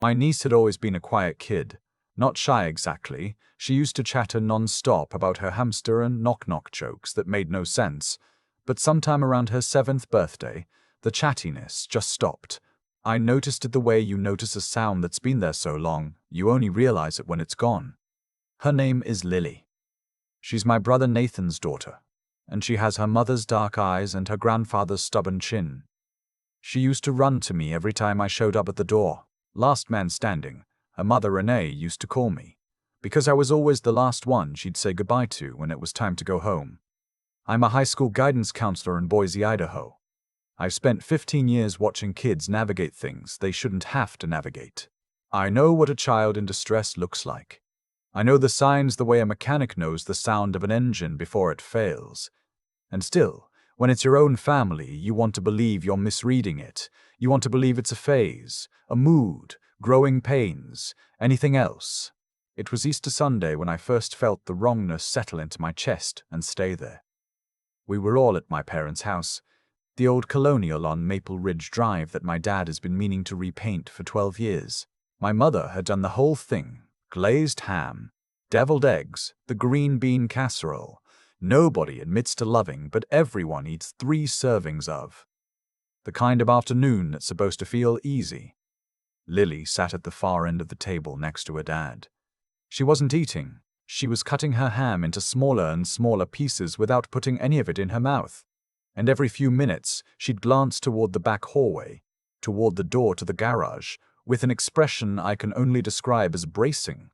My niece had always been a quiet kid. Not shy exactly, she used to chatter non-stop about her hamster and knock-knock jokes that made no sense. But sometime around her 7th birthday, the chattiness just stopped. I noticed it the way you notice a sound that's been there so long, you only realize it when it's gone. Her name is Lily. She's my brother Nathan's daughter, and she has her mother's dark eyes and her grandfather's stubborn chin. She used to run to me every time I showed up at the door. Last man standing, her mother Renee used to call me, because I was always the last one she'd say goodbye to when it was time to go home. I'm a high school guidance counselor in Boise, Idaho. I've spent 15 years watching kids navigate things they shouldn't have to navigate. I know what a child in distress looks like. I know the signs the way a mechanic knows the sound of an engine before it fails. And still, when it's your own family, you want to believe you're misreading it. You want to believe it's a phase, a mood, growing pains, anything else. It was Easter Sunday when I first felt the wrongness settle into my chest and stay there. We were all at my parents' house, the old colonial on Maple Ridge Drive that my dad has been meaning to repaint for 12 years. My mother had done the whole thing: glazed ham, deviled eggs, the green bean casserole. Nobody admits to loving, but everyone eats 3 servings of. The kind of afternoon that's supposed to feel easy. Lily sat at the far end of the table next to her dad. She wasn't eating. She was cutting her ham into smaller and smaller pieces without putting any of it in her mouth. And every few minutes, she'd glance toward the back hallway, toward the door to the garage, with an expression I can only describe as bracing,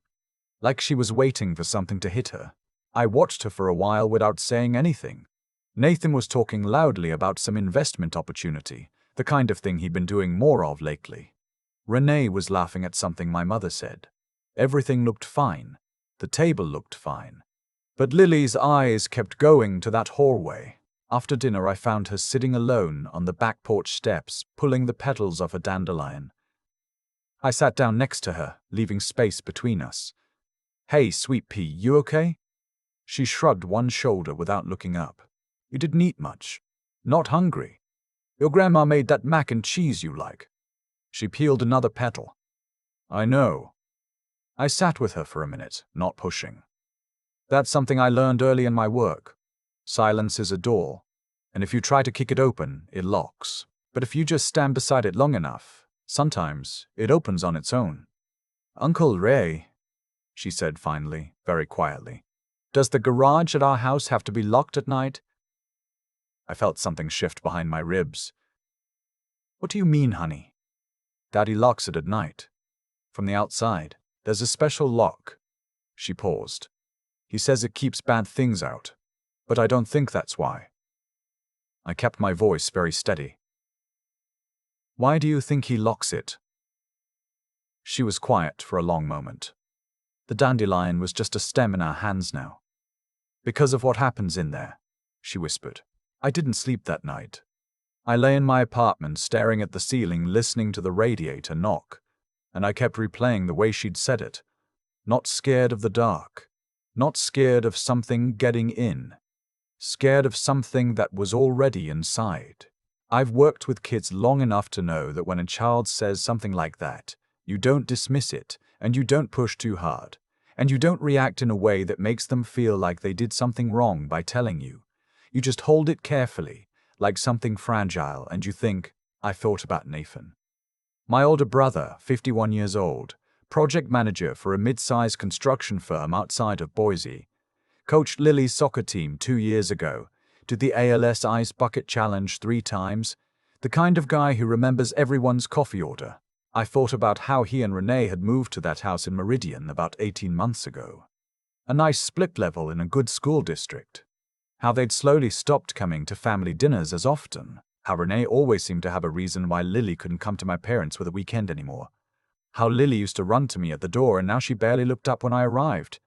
like she was waiting for something to hit her. I watched her for a while without saying anything. Nathan was talking loudly about some investment opportunity, the kind of thing he'd been doing more of lately. Renee was laughing at something my mother said. Everything looked fine. The table looked fine. But Lily's eyes kept going to that hallway. After dinner, I found her sitting alone on the back porch steps, pulling the petals off a dandelion. I sat down next to her, leaving space between us. "Hey, sweet pea, you okay?" She shrugged one shoulder without looking up. "You didn't eat much. Not hungry. Your grandma made that mac and cheese you like." She peeled another petal. "I know." I sat with her for a minute, not pushing. That's something I learned early in my work. Silence is a door, and if you try to kick it open, it locks. But if you just stand beside it long enough, sometimes it opens on its own. "Uncle Ray," she said finally, very quietly, "does the garage at our house have to be locked at night?" I felt something shift behind my ribs. "What do you mean, honey?" "Daddy locks it at night. From the outside. There's a special lock." She paused. "He says it keeps bad things out, but I don't think that's why." I kept my voice very steady. "Why do you think he locks it?" She was quiet for a long moment. The dandelion was just a stem in our hands now. "Because of what happens in there," she whispered. "I didn't sleep that night. I lay in my apartment staring at the ceiling, listening to the radiator knock, and I kept replaying the way she'd said it. Not scared of the dark. Not scared of something getting in. Scared of something that was already inside. I've worked with kids long enough to know that when a child says something like that, you don't dismiss it, and you don't push too hard, and you don't react in a way that makes them feel like they did something wrong by telling you. You just hold it carefully, like something fragile, and you think, I thought about Nathan. My older brother, 51 years old, project manager for a mid-sized construction firm outside of Boise, coached Lily's soccer team 2 years ago, did the ALS Ice Bucket Challenge 3 times, the kind of guy who remembers everyone's coffee order. I thought about how he and Renee had moved to that house in Meridian about 18 months ago. A nice split level in a good school district. How they'd slowly stopped coming to family dinners as often. How Renee always seemed to have a reason why Lily couldn't come to my parents for the weekend anymore. How Lily used to run to me at the door and now she barely looked up when I arrived.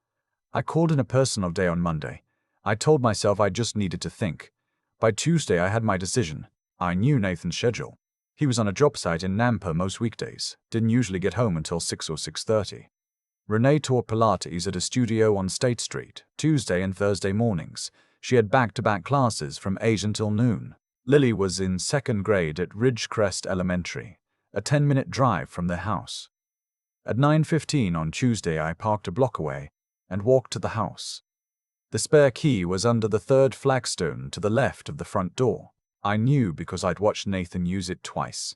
I called in a personal day on Monday. I told myself I just needed to think. By Tuesday I had my decision. I knew Nathan's schedule. He was on a job site in Nampa most weekdays, didn't usually get home until 6 or 6:30. Renee taught Pilates at a studio on State Street, Tuesday and Thursday mornings. She had back-to-back classes from 8 until noon. Lily was in 2nd grade at Ridgecrest Elementary, a 10-minute drive from their house. At 9:15 on Tuesday, I parked a block away and walked to the house. The spare key was under the third flagstone to the left of the front door. I knew because I'd watched Nathan use it twice.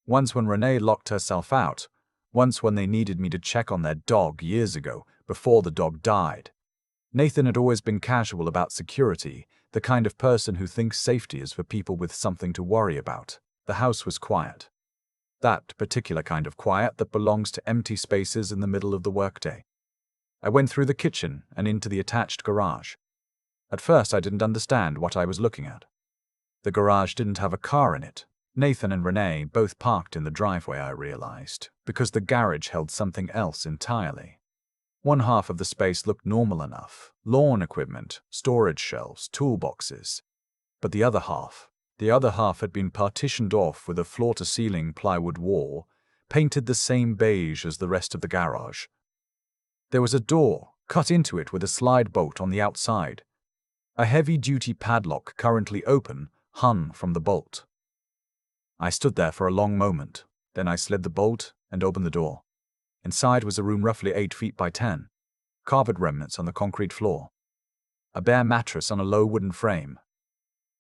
Once when Renee locked herself out, once when they needed me to check on their dog years ago, before the dog died. Nathan had always been casual about security, the kind of person who thinks safety is for people with something to worry about. The house was quiet. That particular kind of quiet that belongs to empty spaces in the middle of the workday. I went through the kitchen and into the attached garage. At first I didn't understand what I was looking at. The garage didn't have a car in it. Nathan and Renee both parked in the driveway, I realized, because the garage held something else entirely. One half of the space looked normal enough, lawn equipment, storage shelves, toolboxes. But the other half had been partitioned off with a floor-to-ceiling plywood wall, painted the same beige as the rest of the garage. There was a door cut into it with a slide bolt on the outside. A heavy-duty padlock, currently open, hung from the bolt. I stood there for a long moment. Then I slid the bolt and opened the door. Inside was a room roughly 8 feet by 10. Carpet remnants on the concrete floor. A bare mattress on a low wooden frame.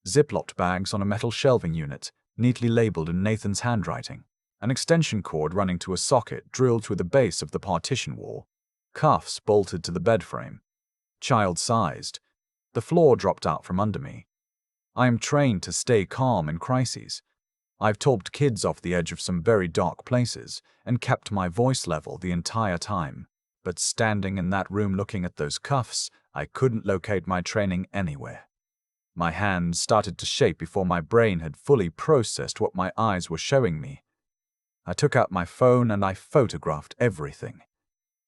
Ziploc bags on a metal shelving unit, neatly labeled in Nathan's handwriting. An extension cord running to a socket drilled through the base of the partition wall. Cuffs bolted to the bed frame. Child-sized. The floor dropped out from under me. I am trained to stay calm in crises. I've talked kids off the edge of some very dark places and kept my voice level the entire time. But standing in that room looking at those cuffs, I couldn't locate my training anywhere. My hands started to shake before my brain had fully processed what my eyes were showing me. I took out my phone and I photographed everything.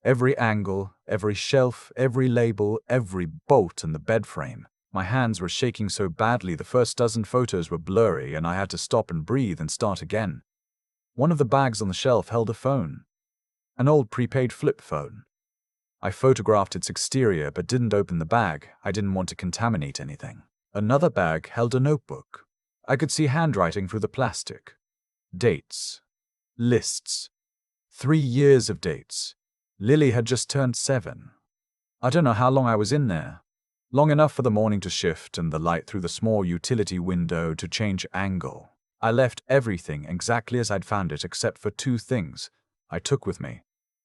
Every angle, every shelf, every label, every bolt in the bed frame. My hands were shaking so badly the first dozen photos were blurry and I had to stop and breathe and start again. One of the bags on the shelf held a phone. An old prepaid flip phone. I photographed its exterior but didn't open the bag. I didn't want to contaminate anything. Another bag held a notebook. I could see handwriting through the plastic. Dates. Lists. 3 years of dates. Lily had just turned 7. I don't know how long I was in there. Long enough for the morning to shift and the light through the small utility window to change angle. I left everything exactly as I'd found it except for 2 things I took with me.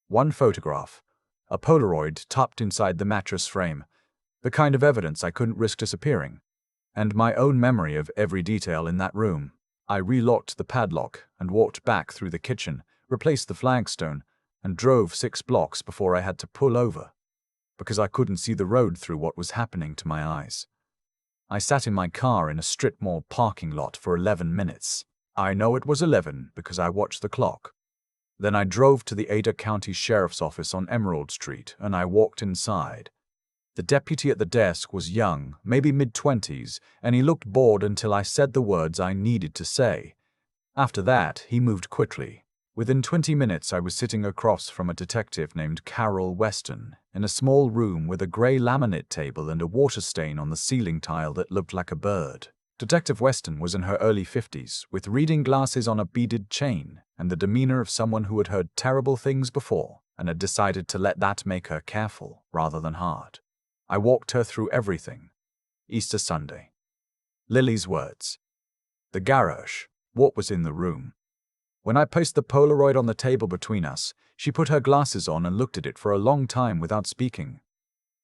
One photograph, a Polaroid tucked inside the mattress frame, the kind of evidence I couldn't risk disappearing, and my own memory of every detail in that room. I relocked the padlock and walked back through the kitchen, replaced the flagstone, and drove 6 blocks before I had to pull over, because I couldn't see the road through what was happening to my eyes. I sat in my car in a strip mall parking lot for 11 minutes. I know it was 11 because I watched the clock. Then I drove to the Ada County Sheriff's Office on Emerald Street, and I walked inside. The deputy at the desk was young, maybe mid-20s, and he looked bored until I said the words I needed to say. After that, he moved quickly. Within 20 minutes, I was sitting across from a detective named Carol Weston in a small room with a gray laminate table and a water stain on the ceiling tile that looked like a bird. Detective Weston was in her early 50s, with reading glasses on a beaded chain and the demeanor of someone who had heard terrible things before and had decided to let that make her careful rather than hard. I walked her through everything. Easter Sunday. Lily's words. The garage. What was in the room? When I placed the Polaroid on the table between us, she put her glasses on and looked at it for a long time without speaking.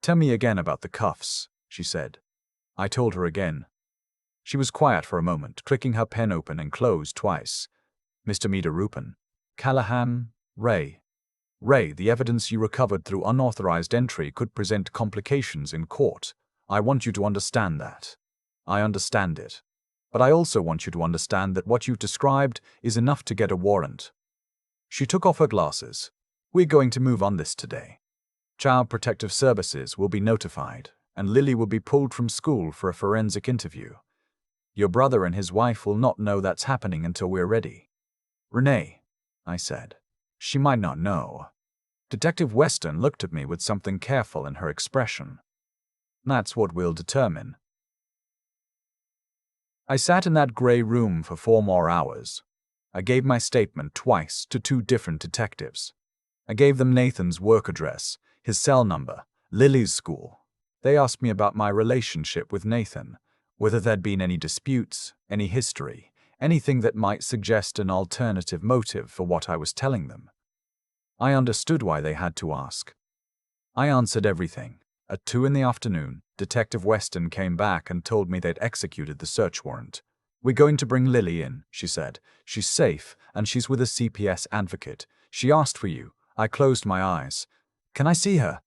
"Tell me again about the cuffs," she said. I told her again. She was quiet for a moment, clicking her pen open and closed twice. "Mr. Meter Rupin. Callahan, Ray. Ray, the evidence you recovered through unauthorized entry could present complications in court. I want you to understand that." "I understand it. But I also want you to understand that what you've described is enough to get a warrant." She took off her glasses. "We're going to move on this today. Child Protective Services will be notified, and Lily will be pulled from school for a forensic interview. Your brother and his wife will not know that's happening until we're ready." "Renee," I said. "She might not know." Detective Weston looked at me with something careful in her expression. "That's what we'll determine." I sat in that gray room for 4 more hours. I gave my statement twice to 2 different detectives. I gave them Nathan's work address, his cell number, Lily's school. They asked me about my relationship with Nathan, whether there'd been any disputes, any history, anything that might suggest an alternative motive for what I was telling them. I understood why they had to ask. I answered everything. At 2 in the afternoon, Detective Weston came back and told me they'd executed the search warrant. "We're going to bring Lily in," she said. "She's safe, and she's with a CPS advocate. She asked for you." I closed my eyes. "Can I see her?"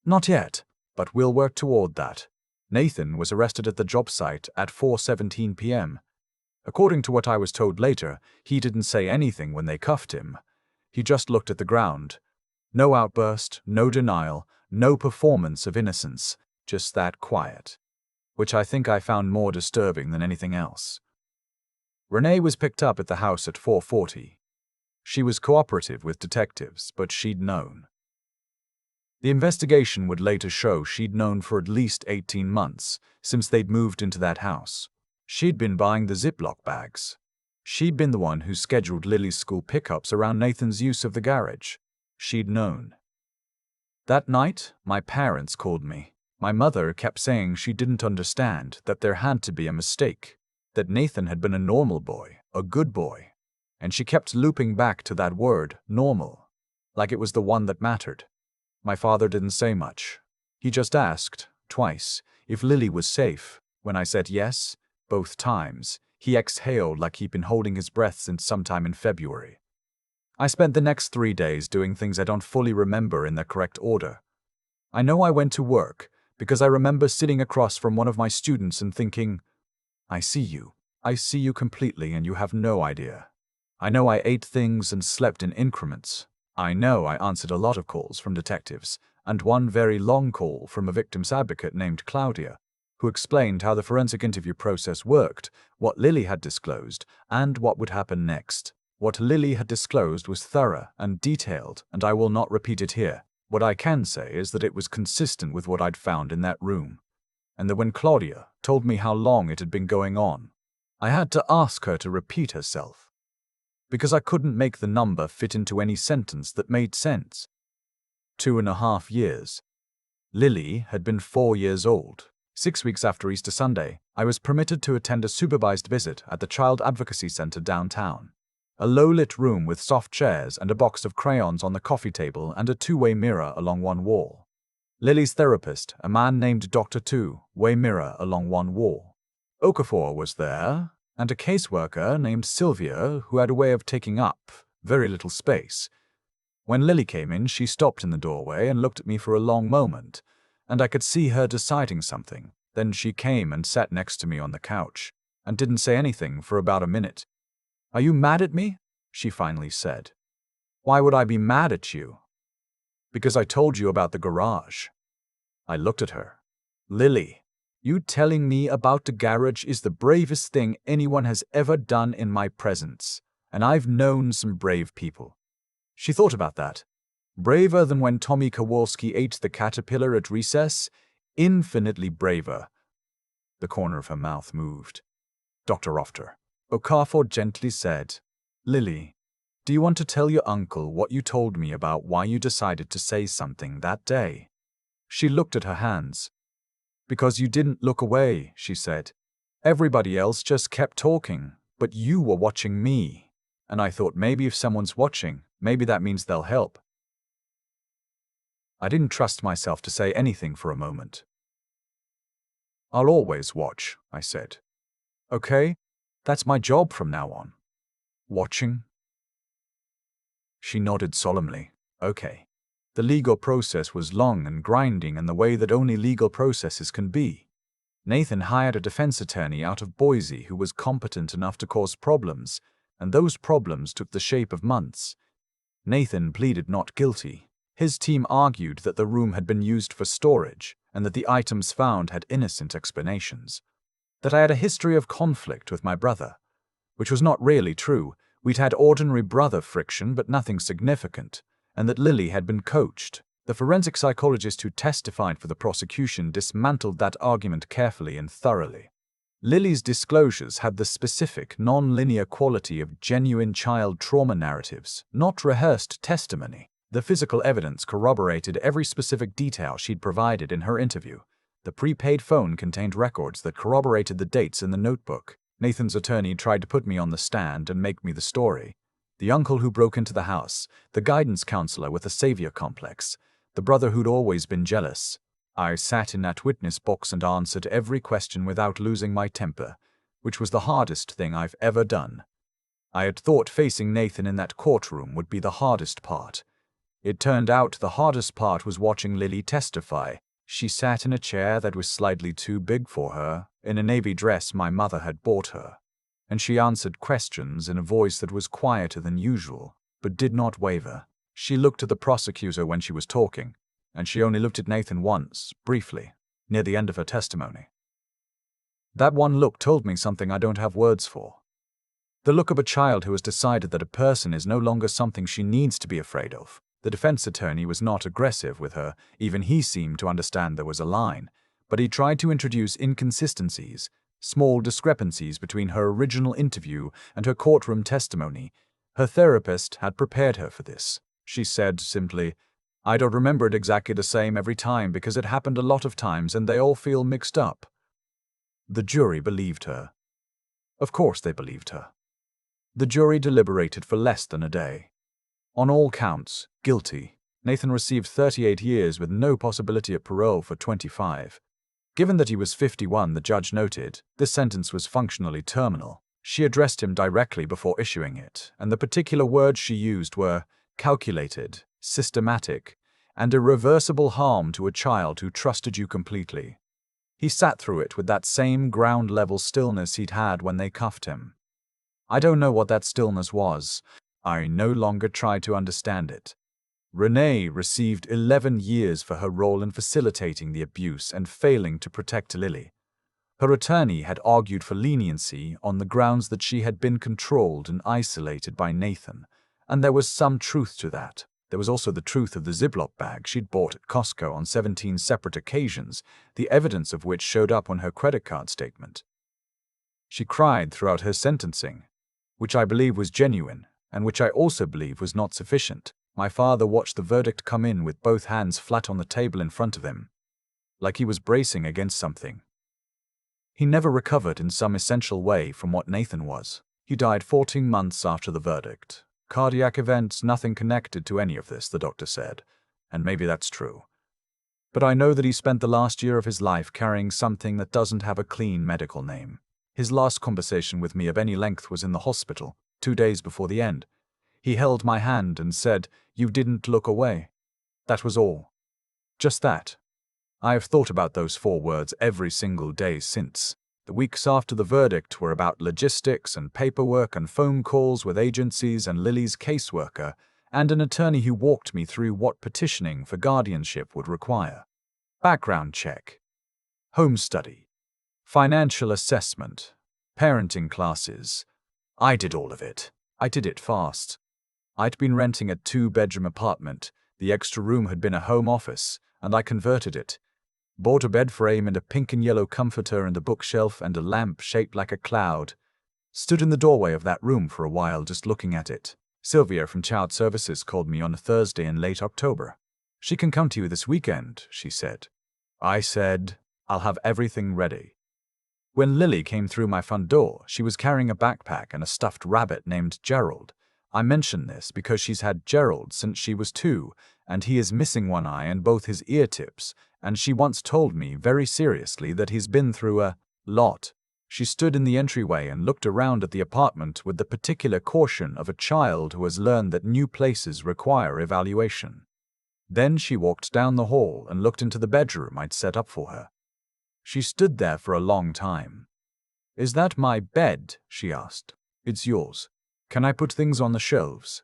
"Not yet, but we'll work toward that." Nathan was arrested at the job site at 4:17 p.m. According to what I was told later, he didn't say anything when they cuffed him. He just looked at the ground. No outburst, no denial, no performance of innocence, just that quiet, which I think I found more disturbing than anything else. Renee was picked up at the house at 4:40. She was cooperative with detectives, but she'd known. The investigation would later show she'd known for at least 18 months since they'd moved into that house. She'd been buying the Ziploc bags. She'd been the one who scheduled Lily's school pickups around Nathan's use of the garage. She'd known. That night, my parents called me. My mother kept saying she didn't understand, that there had to be a mistake, that Nathan had been a normal boy, a good boy. And she kept looping back to that word, normal, like it was the one that mattered. My father didn't say much. He just asked, twice, if Lily was safe. When I said yes, both times, he exhaled like he'd been holding his breath since sometime in February. I spent the next 3 days doing things I don't fully remember in their correct order. I know I went to work because I remember sitting across from one of my students and thinking, I see you completely and you have no idea. I know I ate things and slept in increments. I know I answered a lot of calls from detectives, and one very long call from a victim's advocate named Claudia, who explained how the forensic interview process worked, what Lily had disclosed, and what would happen next. What Lily had disclosed was thorough and detailed, and I will not repeat it here. What I can say is that it was consistent with what I'd found in that room, and that when Claudia told me how long it had been going on, I had to ask her to repeat herself, because I couldn't make the number fit into any sentence that made sense. 2.5 years. Lily had been 4 years old. 6 weeks after Easter Sunday, I was permitted to attend a supervised visit at the Child Advocacy Center downtown. A low-lit room with soft chairs and a box of crayons on the coffee table and a two-way mirror along one wall. Lily's therapist, a man named Dr. Two-way mirror along one wall. Okafor was there, and a caseworker named Sylvia who had a way of taking up very little space. When Lily came in, she stopped in the doorway and looked at me for a long moment, and I could see her deciding something. Then she came and sat next to me on the couch, and didn't say anything for about a minute. "Are you mad at me?" she finally said. "Why would I be mad at you?" "Because I told you about the garage." I looked at her. "Lily, you telling me about the garage is the bravest thing anyone has ever done in my presence, and I've known some brave people." She thought about that. Braver than when Tommy Kowalski ate the caterpillar at recess? Infinitely braver. The corner of her mouth moved. "Dr. Rofter," Okafor gently said, "Lily, do you want to tell your uncle what you told me about why you decided to say something that day?" She looked at her hands. "Because you didn't look away," she said. "Everybody else just kept talking, but you were watching me. And I thought maybe if someone's watching, maybe that means they'll help." I didn't trust myself to say anything for a moment. "I'll always watch," I said. "Okay? That's my job from now on." "Watching?" She nodded solemnly. "Okay." The legal process was long and grinding in the way that only legal processes can be. Nathan hired a defense attorney out of Boise who was competent enough to cause problems, and those problems took the shape of months. Nathan pleaded not guilty. His team argued that the room had been used for storage and that the items found had innocent explanations. That I had a history of conflict with my brother, which was not really true. We'd had ordinary brother friction, but nothing significant, and that Lily had been coached. The forensic psychologist who testified for the prosecution dismantled that argument carefully and thoroughly. Lily's disclosures had the specific, non-linear quality of genuine child trauma narratives, not rehearsed testimony. The physical evidence corroborated every specific detail she'd provided in her interview. The prepaid phone contained records that corroborated the dates in the notebook. Nathan's attorney tried to put me on the stand and make me the story. The uncle who broke into the house, the guidance counselor with a savior complex, the brother who'd always been jealous. I sat in that witness box and answered every question without losing my temper, which was the hardest thing I've ever done. I had thought facing Nathan in that courtroom would be the hardest part. It turned out the hardest part was watching Lily testify. She sat in a chair that was slightly too big for her, in a navy dress my mother had bought her, and she answered questions in a voice that was quieter than usual, but did not waver. She looked at the prosecutor when she was talking, and she only looked at Nathan once, briefly, near the end of her testimony. That one look told me something I don't have words for. The look of a child who has decided that a person is no longer something she needs to be afraid of. The defense attorney was not aggressive with her, even he seemed to understand there was a line, but he tried to introduce inconsistencies, small discrepancies between her original interview and her courtroom testimony. Her therapist had prepared her for this. She said simply, "I don't remember it exactly the same every time because it happened a lot of times and they all feel mixed up." The jury believed her. Of course they believed her. The jury deliberated for less than a day. On all counts, guilty. Nathan received 38 years with no possibility of parole for 25. Given that he was 51, the judge noted, this sentence was functionally terminal. She addressed him directly before issuing it, and the particular words she used were calculated, systematic, and irreversible harm to a child who trusted you completely. He sat through it with that same ground-level stillness he'd had when they cuffed him. I don't know what that stillness was. I no longer tried to understand it. Renee received 11 years for her role in facilitating the abuse and failing to protect Lily. Her attorney had argued for leniency on the grounds that she had been controlled and isolated by Nathan, and there was some truth to that. There was also the truth of the Ziploc bag she'd bought at Costco on 17 separate occasions, the evidence of which showed up on her credit card statement. She cried throughout her sentencing, which I believe was genuine, and which I also believe was not sufficient. My father watched the verdict come in with both hands flat on the table in front of him, like he was bracing against something. He never recovered in some essential way from what Nathan was. He died 14 months after the verdict. Cardiac events, nothing connected to any of this, the doctor said, and maybe that's true. But I know that he spent the last year of his life carrying something that doesn't have a clean medical name. His last conversation with me of any length was in the hospital, 2 days before the end. He held my hand and said, "You didn't look away." That was all. Just that. I have thought about those 4 words every single day since. The weeks after the verdict were about logistics and paperwork and phone calls with agencies and Lily's caseworker and an attorney who walked me through what petitioning for guardianship would require. Background check, home study, financial assessment, parenting classes. I did all of it. I did it fast. I'd been renting a 2-bedroom apartment. The extra room had been a home office, and I converted it. Bought a bed frame and a pink and yellow comforter and a bookshelf and a lamp shaped like a cloud. Stood in the doorway of that room for a while just looking at it. Sylvia from Child Services called me on a Thursday in late October. "She can come to you this weekend," she said. I said, "I'll have everything ready." When Lily came through my front door, she was carrying a backpack and a stuffed rabbit named Gerald. I mention this because she's had Gerald since she was 2, and he is missing one eye and both his ear tips, and she once told me very seriously that he's been through a lot. She stood in the entryway and looked around at the apartment with the particular caution of a child who has learned that new places require evaluation. Then she walked down the hall and looked into the bedroom I'd set up for her. She stood there for a long time. "Is that my bed?" she asked. "It's yours. Can I put things on the shelves?"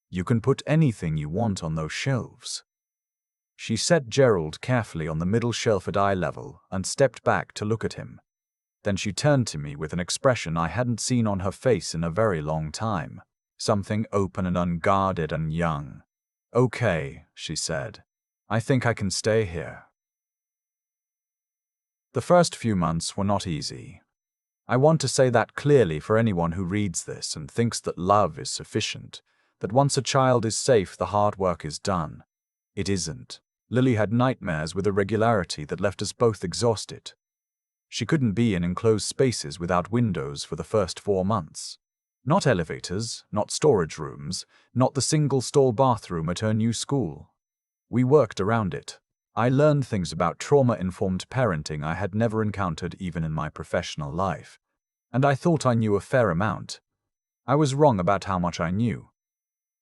"You can put anything you want on those shelves." She set Gerald carefully on the middle shelf at eye level and stepped back to look at him. Then she turned to me with an expression I hadn't seen on her face in a very long time. Something open and unguarded and young. "Okay," she said. "I think I can stay here." The first few months were not easy. I want to say that clearly for anyone who reads this and thinks that love is sufficient. that once a child is safe, the hard work is done. It isn't. Lily had nightmares with a regularity that left us both exhausted. She couldn't be in enclosed spaces without windows for the first 4 months. Not elevators, not storage rooms, not the single-stall bathroom at her new school. We worked around it. I learned things about trauma-informed parenting I had never encountered even in my professional life. And I thought I knew a fair amount. I was wrong about how much I knew.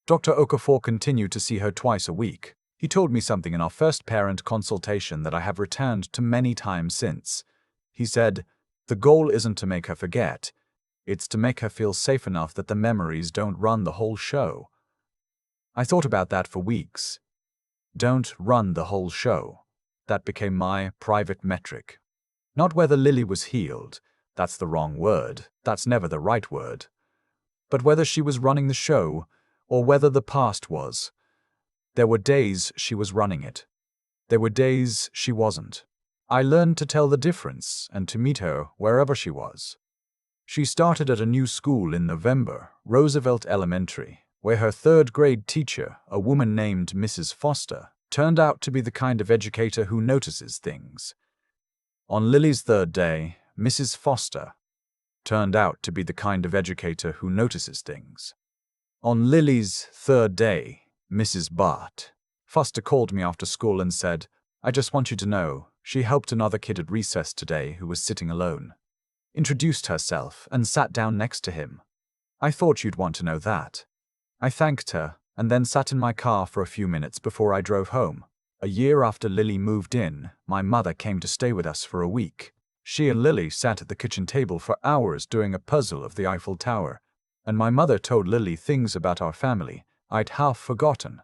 Dr. Okafor continued to see her twice a week. He told me something in our first parent consultation that I have returned to many times since. He said, "The goal isn't to make her forget. It's to make her feel safe enough that the memories don't run the whole show." I thought about that for weeks. Don't run the whole show. That became my private metric. Not whether Lily was healed. That's the wrong word. That's never the right word. But whether she was running the show, or whether the past was. There were days she was running it. There were days she wasn't. I learned to tell the difference and to meet her wherever she was. She started at a new school in November, Roosevelt Elementary, where her third-grade teacher, a woman named Mrs. Foster, turned out to be the kind of educator who notices things. On Lily's third day, Mrs. Foster turned out to be the kind of educator who notices things. On Lily's third day, Mrs. Bart Foster called me after school and said, "I just want you to know, she helped another kid at recess today who was sitting alone. Introduced herself and sat down next to him. I thought you'd want to know that." I thanked her and then sat in my car for a few minutes before I drove home. A year after Lily moved in, my mother came to stay with us for a week. She and Lily sat at the kitchen table for hours doing a puzzle of the Eiffel Tower, and my mother told Lily things about our family I'd half forgotten.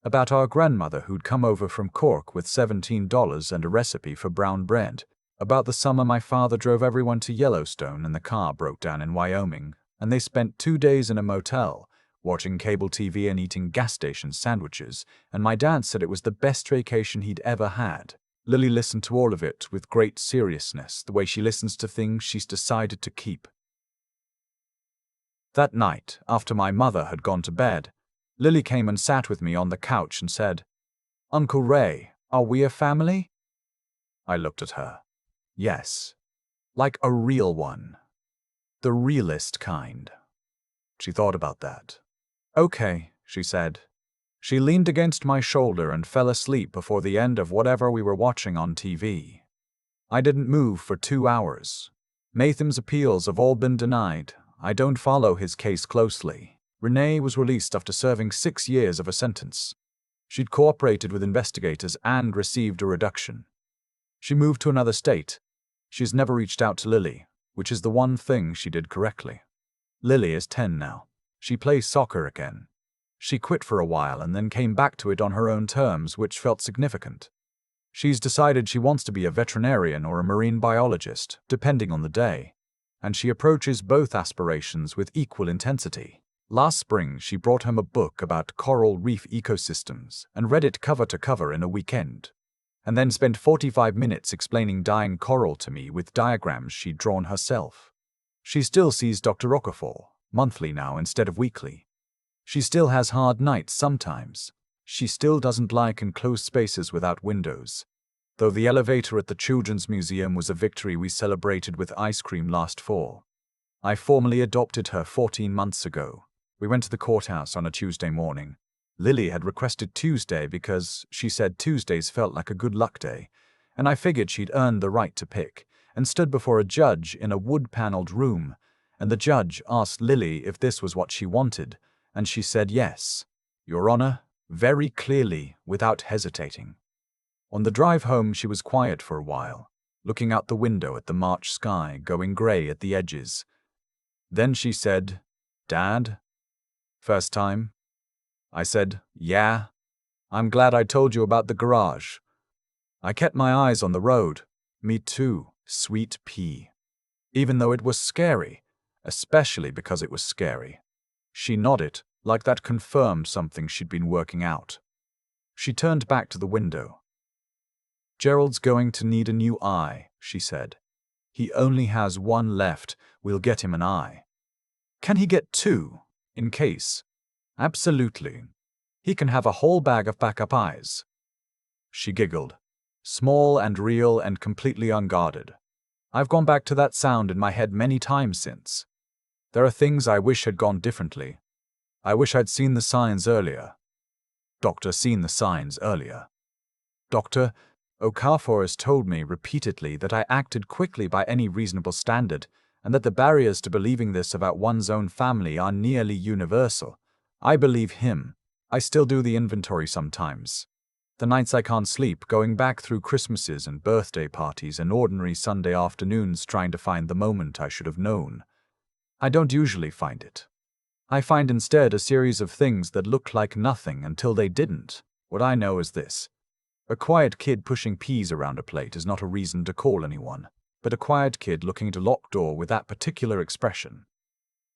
About our grandmother who'd come over from Cork with $17 and a recipe for brown bread. About the summer my father drove everyone to Yellowstone and the car broke down in Wyoming, and they spent 2 days in a motel, watching cable TV and eating gas station sandwiches, and my dad said it was the best vacation he'd ever had. Lily listened to all of it with great seriousness, the way she listens to things she's decided to keep. That night, after my mother had gone to bed, Lily came and sat with me on the couch and said, "Uncle Ray, are we a family?" I looked at her. Yes. Like a real one. The realest kind. She thought about that. "Okay," she said. She leaned against my shoulder and fell asleep before the end of whatever we were watching on TV. I didn't move for 2 hours. Matham's appeals have all been denied. I don't follow his case closely. Renee was released after serving 6 years of a sentence. She'd cooperated with investigators and received a reduction. She moved to another state. She's never reached out to Lily, which is the one thing she did correctly. Lily is 10 now. She plays soccer again. She quit for a while and then came back to it on her own terms, which felt significant. She's decided she wants to be a veterinarian or a marine biologist, depending on the day, and she approaches both aspirations with equal intensity. Last spring, she brought home a book about coral reef ecosystems and read it cover to cover in a weekend, and then spent 45 minutes explaining dying coral to me with diagrams she'd drawn herself. She still sees Dr. Okafor, monthly now instead of weekly. She still has hard nights sometimes. She still doesn't like enclosed spaces without windows. Though the elevator at the Children's Museum was a victory we celebrated with ice cream last fall. I formally adopted her 14 months ago. We went to the courthouse on a Tuesday morning. Lily had requested Tuesday because she said Tuesdays felt like a good luck day, and I figured she'd earned the right to pick, and stood before a judge in a wood-paneled room, and the judge asked Lily if this was what she wanted, and she said yes, Your Honor, very clearly, without hesitating. On the drive home she was quiet for a while, looking out the window at the March sky going grey at the edges. Then she said, "Dad? First time?" I said, "Yeah. I'm glad I told you about the garage." I kept my eyes on the road. Me too, sweet pea. Even though it was scary, especially because it was scary. She nodded, like that confirmed something she'd been working out. She turned back to the window. "Gerald's going to need a new eye," she said. "He only has one left. We'll get him an eye." "Can he get 2, in case?" Absolutely. He can have a whole bag of backup eyes. She giggled. Small and real and completely unguarded. I've gone back to that sound in my head many times since. There are things I wish had gone differently. I wish I'd seen the signs earlier. Doctor, seen the signs earlier. Doctor, Okafor has told me repeatedly that I acted quickly by any reasonable standard, and that the barriers to believing this about one's own family are nearly universal. I believe him. I still do the inventory sometimes. The nights I can't sleep, going back through Christmases and birthday parties and ordinary Sunday afternoons trying to find the moment I should have known. I don't usually find it. I find instead a series of things that look like nothing until they didn't. What I know is this. A quiet kid pushing peas around a plate is not a reason to call anyone, but a quiet kid looking at a locked door with that particular expression.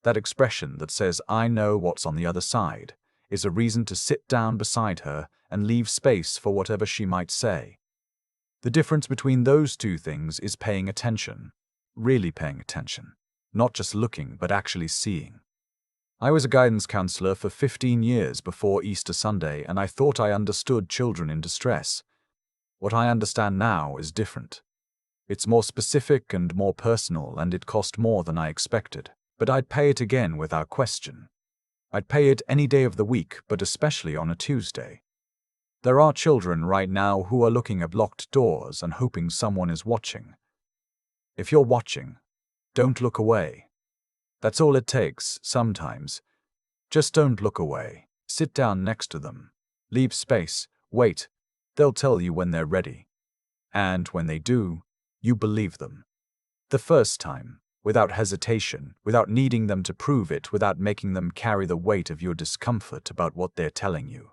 That expression that says, I know what's on the other side, is a reason to sit down beside her and leave space for whatever she might say. The difference between those two things is paying attention. Really paying attention. Not just looking, but actually seeing. I was a guidance counselor for 15 years before Easter Sunday, and I thought I understood children in distress. What I understand now is different. It's more specific and more personal, and it cost more than I expected. But I'd pay it again without question. I'd pay it any day of the week, but especially on a Tuesday. There are children right now who are looking at locked doors and hoping someone is watching. If you're watching, don't look away. That's all it takes, sometimes. Just don't look away. Sit down next to them. Leave space. Wait. They'll tell you when they're ready. And when they do, you believe them. The first time, without hesitation, without needing them to prove it, without making them carry the weight of your discomfort about what they're telling you.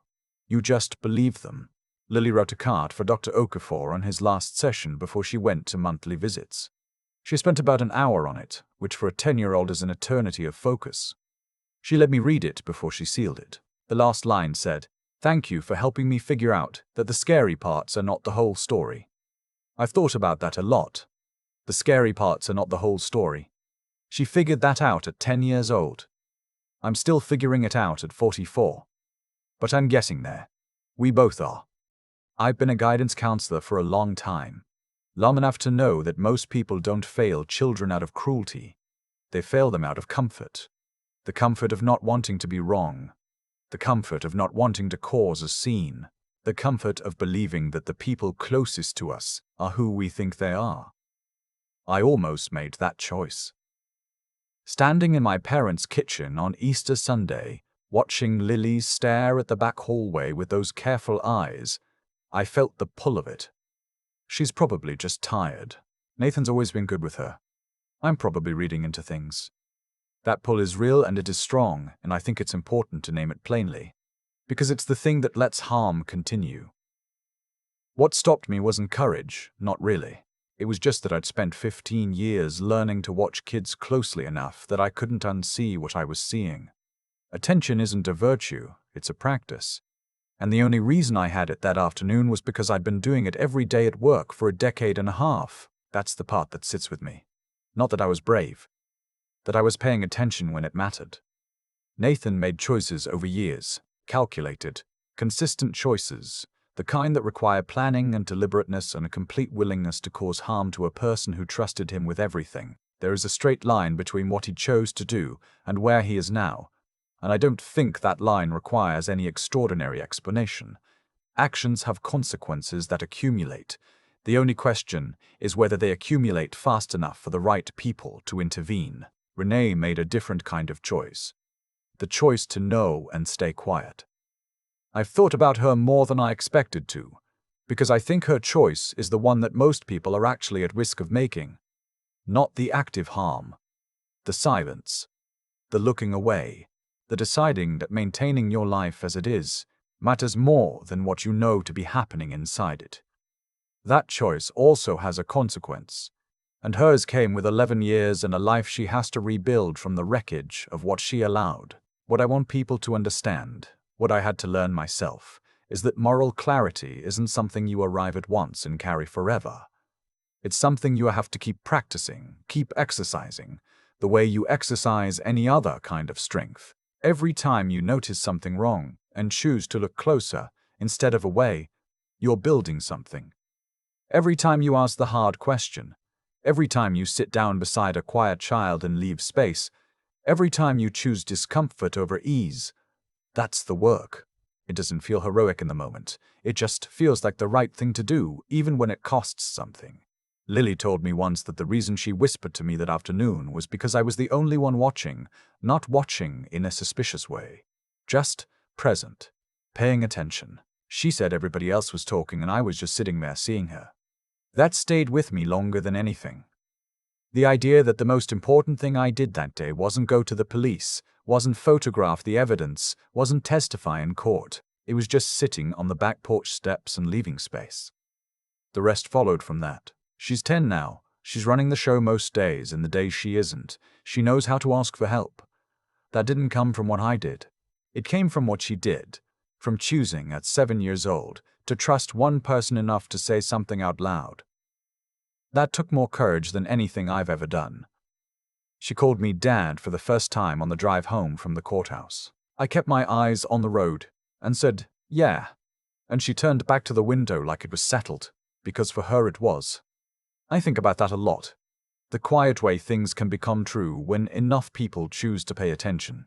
You just believe them. Lily wrote a card for Dr. Okafor on his last session before she went to monthly visits. She spent about an hour on it, which for a 10-year-old is an eternity of focus. She let me read it before she sealed it. The last line said, "Thank you for helping me figure out that the scary parts are not the whole story." I've thought about that a lot. The scary parts are not the whole story. She figured that out at 10 years old. I'm still figuring it out at 44. But I'm getting there. We both are. I've been a guidance counselor for a long time. Long enough to know that most people don't fail children out of cruelty. They fail them out of comfort. The comfort of not wanting to be wrong. The comfort of not wanting to cause a scene. The comfort of believing that the people closest to us are who we think they are. I almost made that choice. Standing in my parents' kitchen on Easter Sunday, watching Lily stare at the back hallway with those careful eyes, I felt the pull of it. She's probably just tired. Nathan's always been good with her. I'm probably reading into things. That pull is real and it is strong, and I think it's important to name it plainly, because it's the thing that lets harm continue. What stopped me wasn't courage, not really. It was just that I'd spent 15 years learning to watch kids closely enough that I couldn't unsee what I was seeing. Attention isn't a virtue, it's a practice. And the only reason I had it that afternoon was because I'd been doing it every day at work for a decade and a half. That's the part that sits with me. Not that I was brave. That I was paying attention when it mattered. Nathan made choices over years. Calculated, consistent choices. The kind that require planning and deliberateness and a complete willingness to cause harm to a person who trusted him with everything. There is a straight line between what he chose to do and where he is now. And I don't think that line requires any extraordinary explanation. Actions have consequences that accumulate. The only question is whether they accumulate fast enough for the right people to intervene. Renee made a different kind of choice. The choice to know and stay quiet. I've thought about her more than I expected to, because I think her choice is the one that most people are actually at risk of making. Not the active harm. The silence. The looking away. The deciding that maintaining your life as it is matters more than what you know to be happening inside it. That choice also has a consequence, and hers came with 11 years and a life she has to rebuild from the wreckage of what she allowed. What I want people to understand, what I had to learn myself, is that moral clarity isn't something you arrive at once and carry forever. It's something you have to keep practicing, keep exercising, the way you exercise any other kind of strength. Every time you notice something wrong and choose to look closer instead of away, you're building something. Every time you ask the hard question, every time you sit down beside a quiet child and leave space, every time you choose discomfort over ease, that's the work. It doesn't feel heroic in the moment. It just feels like the right thing to do, even when it costs something. Lily told me once that the reason she whispered to me that afternoon was because I was the only one watching, not watching in a suspicious way. Just present, paying attention. She said everybody else was talking and I was just sitting there seeing her. That stayed with me longer than anything. The idea that the most important thing I did that day wasn't go to the police, wasn't photograph the evidence, wasn't testify in court. It was just sitting on the back porch steps and leaving space. The rest followed from that. She's 10 now. She's running the show most days, and the days she isn't, she knows how to ask for help. That didn't come from what I did. It came from what she did, from choosing at 7 years old to trust one person enough to say something out loud. That took more courage than anything I've ever done. She called me Dad for the first time on the drive home from the courthouse. I kept my eyes on the road and said, "Yeah," and she turned back to the window like it was settled, because for her it was. I think about that a lot. The quiet way things can become true when enough people choose to pay attention.